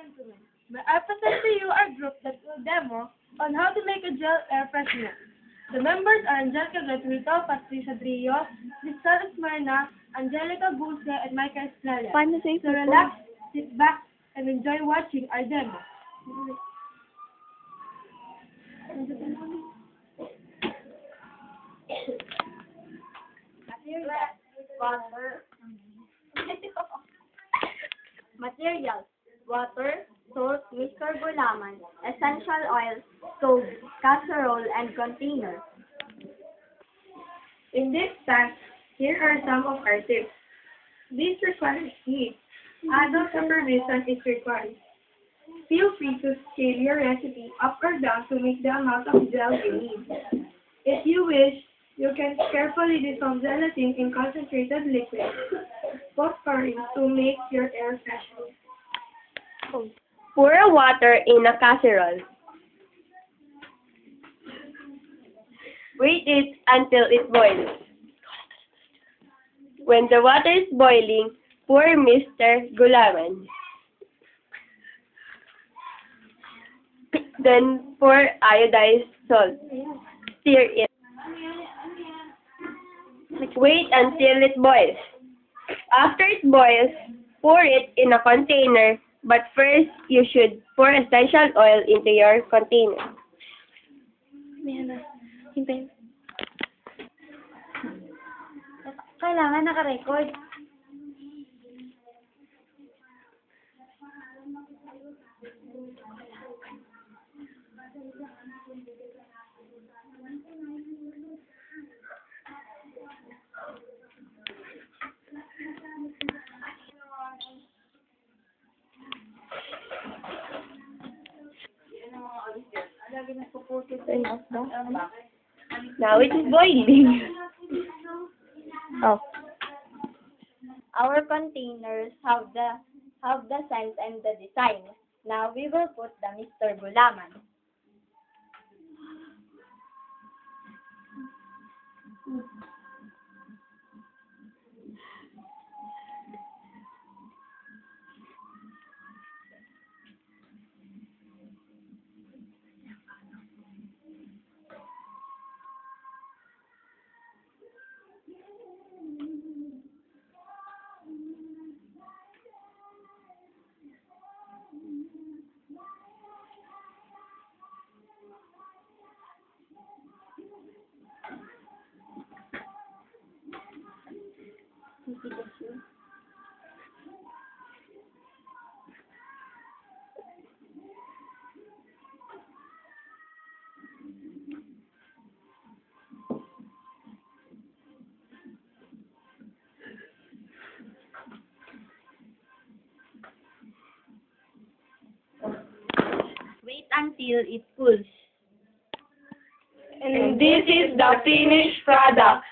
gentlemen, may I present to you our group that will demo on how to make a gel air freshener. The members are Angelica Gratuito, Patricia Drillo, Cristal Esmerna, Angelica Guse, and Michael Estrella. So relax, sit back, and enjoy watching our demo. Materials: water, salt, Mr. Gulaman, essential oil, stove, casserole, and container. In this task, here are some of our tips. This requires heat. Adult supervision is required. Feel free to scale your recipe up or down to make the amount of gel you need. If you wish, you can carefully dissolve gelatin in concentrated liquid, phosphorine to make your air freshener. Pour water in a casserole. Wait it until it boils. When the water is boiling, pour Mr. Gulaman. Then pour iodized salt. Stir it. Wait until it boils. After it boils, pour it in a container, but first you should pour essential oil into your container. Kailangan naka-record. Now it is boiling. Oh. Our containers have the size and the design. Now we will put the Mr. Gulaman. Wait until it cools. And this is the finished product.